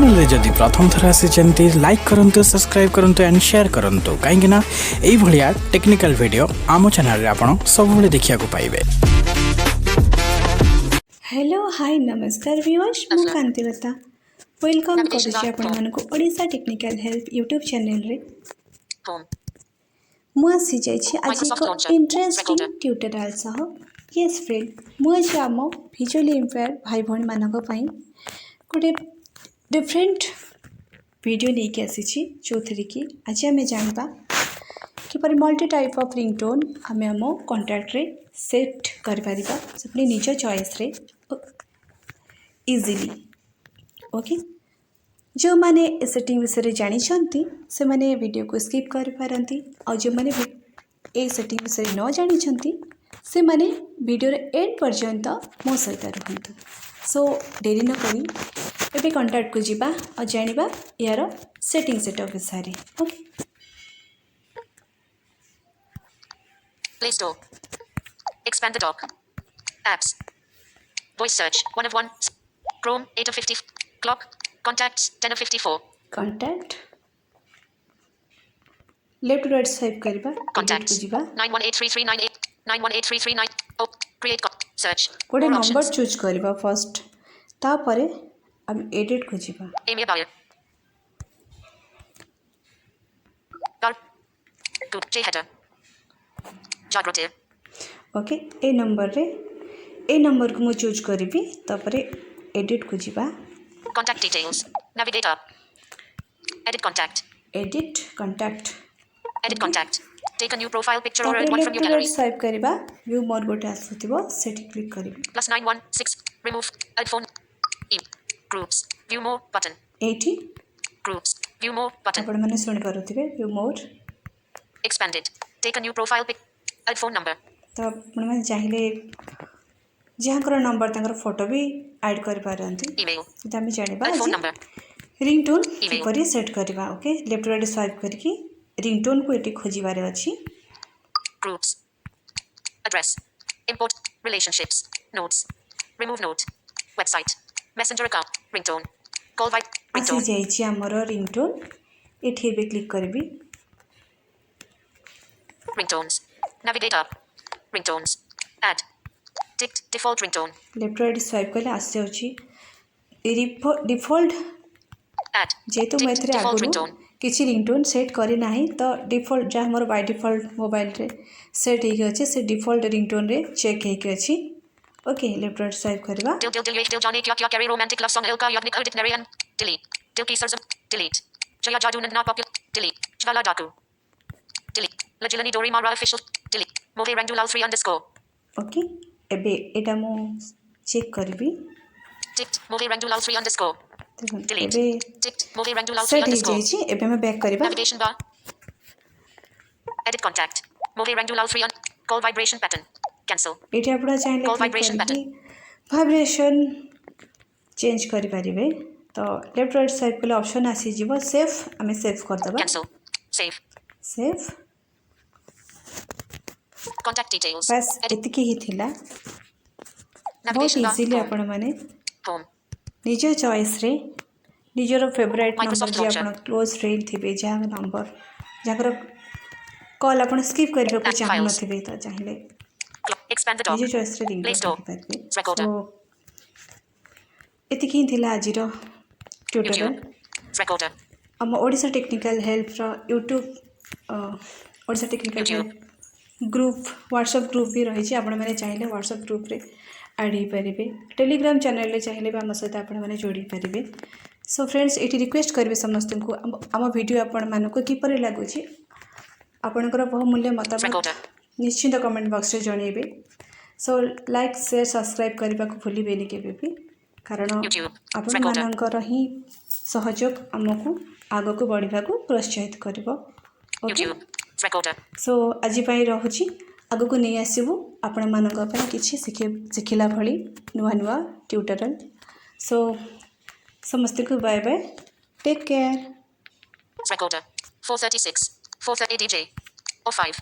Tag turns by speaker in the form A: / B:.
A: Channel रे जदि प्रथम थर आसी लाइक करंतु सब्सक्राइब करंतु एंड शेयर करंतु कहीं ना यही भलिया टेक्निकल वीडियो आम चैनल रे आपण सब बेले देखिया को पाइबे।
B: हेलो हाय नमस्कार व्यूअर्स मु कांतिलता वेलकम करूची आपण मानको Odisha technical help YouTube channel रे मु आसी जाइछि आज एक इंटरेस्टिंग ट्यूटोरियल सह। यस फ्रेंड मु आज आम विजुअली इम्पेयर भाई भौणी मानक पई गोटे डिफरेंट वीडियो लेके आसी जो थी कि आज आम जानवा किपर मल्टी टाइप ऑफ रिंगटोन आम आम कॉन्टैक्ट रे सेट कर परिबा से निज चॉइस रे इजीली। ओके जो माने सेटिंग विषय जानी से माने वीडियो को स्किप कर पारंती और जो माने ए सेटिंग विषय न जानी से माने वीडियो रे एंड पर्यंत मो सहित रुहतु। सो डेरी न करी एबे कॉन्टैक्ट को जीवा और जानिबा यार सेटिंग सेटअप विषय। Okay
C: Play Store. Expand the dock. Apps. Voice search 1 of 1. Chrome 8 of 50. Clock. Contacts 10 of 54.
B: Contact left right swipe करबा
C: Contacts
B: को जीवा
C: 918339 918339. Oh, create search.
B: गोटे
C: More
B: नंबर
C: options.
B: चूज करबा फर्स्ट तापरे हम एडिट को जीवा
C: Amy Bauer. Good. J header. Jagrati.
B: Okay A number को मु चूज करिबी तापरे एडिट को जीवा
C: Contact details. Navigate up. Edit contact.
B: Edit contact
C: Edit contact. Take a new profile picture or
B: तापरे
C: one from
B: left
C: your
B: right
C: gallery.
B: Swipe करबा view मोर गोटे आसुथिबो सेठी click करिबी
C: Plus 916. Remove. Add phone. E. Groups. View more button.
B: एठी
C: Groups. View more button.
B: आपण माने सुनि पारुथिबे view more
C: Expanded. Take a new profile pic. Add phone number.
B: तो आपण माने चाहिले जहाँकर नंबर तांकर फोटो भी ऐड कर पारंती
C: Email.
B: तो आम जानिबा
C: Add phone
B: आज
C: number.
B: Ringtone
C: Email.
B: किपरि सेट करबा। ओके लेफ्ट राइट स्वाइप करके रिंगटोन को एटी खोजिबारे अछि
C: Groups. Address. Import. Relationships. Notes. Remove note. Website. Messenger account. Ringtone. Call by
B: आसी
C: ringtone.
B: जाइछि हमर रिंगटोन एठी बे क्लिक करबी
C: Ringtones. Navigate up. Ringtones. Add. Ticked default ringtone.
B: Left right swipe करले आसी जाउछि डिफॉल्ट
C: Add.
B: जेतु
C: Ticked
B: मैथरे
C: default
B: आगुरु
C: ringtone.
B: किछि रिंगटोन सेट करी नाही तो डिफॉल्ट जा हमर बाय डिफॉल्ट मोबाइल रे सेट हेके अछि से डिफॉल्ट रिंगटोन रे चेक हेके अछि। ओके लेफ्ट राइट स्वाइप करबा
C: Dil dil dil dil Johnny kya Kerry romantic love song Ilka Yagnik Dictionary and delete. Dil ki sarzam delete. Jaya Jadu and not popular delete. Jvala Daku delete. Lajilani Dori Mara official delete. Move Rangdulal 3 underscore.
B: Okay एबे एटा मु check करबी
C: Ticked. Move Rangdulal 3 underscore. Delete.
B: एबे
C: Ticked. Move Rangdulal 3
B: set हे
C: underscore.
B: जाइछि एबे हम back करबा
C: Navigation bar. Edit contact. Move Rangdulal 3 call vibration pattern. Cancel.
B: एठी आपण चाहिले
C: Call
B: क्लिक
C: vibration
B: करके वाइब्रेशन चेंज करि परिबे तो लेफ्ट राइट स्वाइप कले ऑप्शन आसी जीवो सेफ हमें सेव कर दबा
C: Cancel. Save.
B: Save
C: Contact details.
B: बस
C: Edit.
B: एतिकी ही थिला बहुत
C: Navigation bar.
B: Easily
C: Home.
B: आपण माने
C: Home.
B: निज चॉइस रे निजर फेवरेट नंबर
C: Microsoft
B: जे
C: Launcher.
B: आपण क्लोज फ्रेंड थिबे जहाँ नंबर जहाँकर कॉल आपण स्किप करबा को
C: Add
B: चाहू
C: files.
B: नथिबे तो चाहिले
C: Expand the dock.
B: निज चॉइस रे
C: Play
B: रिंगटोन
C: Store.
B: रखि पारबे।
C: Recorder.
B: सो एतिकी ही थिला आजिरो ट्यूटोरियल
C: YouTube. Recorder.
B: आम ओडिशा टेक्निकल हेल्प रो YouTube Odisha technical
C: YouTube.
B: Help group WhatsApp group भी रही आपण मैंने चाहिए व्हाट्सएप ग्रुप रे ऐड हो पारे टेलीग्राम चैनल रे चाहिए आम सहित आपण मैंने जोड़ी पारे। सो फ्रेंड्स ये रिक्वेस्ट करेंगे समस्त को आम वीडियो आपण मानक किपर लगुच आपणकर बहुमूल्य मतामत
C: Recorder.
B: निश्चिंत कमेंट बॉक्स रे जनइबे। सो लाइक शेयर सब्सक्राइब करने को भूलें केवे भी कारण
C: YouTube.
B: आपण
C: Recorder.
B: मानकर ही सहयोग आमको आगक बढ़ा प्रोत्साहित कर।
C: YouTube. Recorder.
B: सो आज रहुची आगक नहीं आसबू आपण मानी किसी शिखला भली नुआ नुआ ट्यूटोरियल। सो समस्त को bye bye take care.
C: Recorder. 436. 430 DJ. Or 5.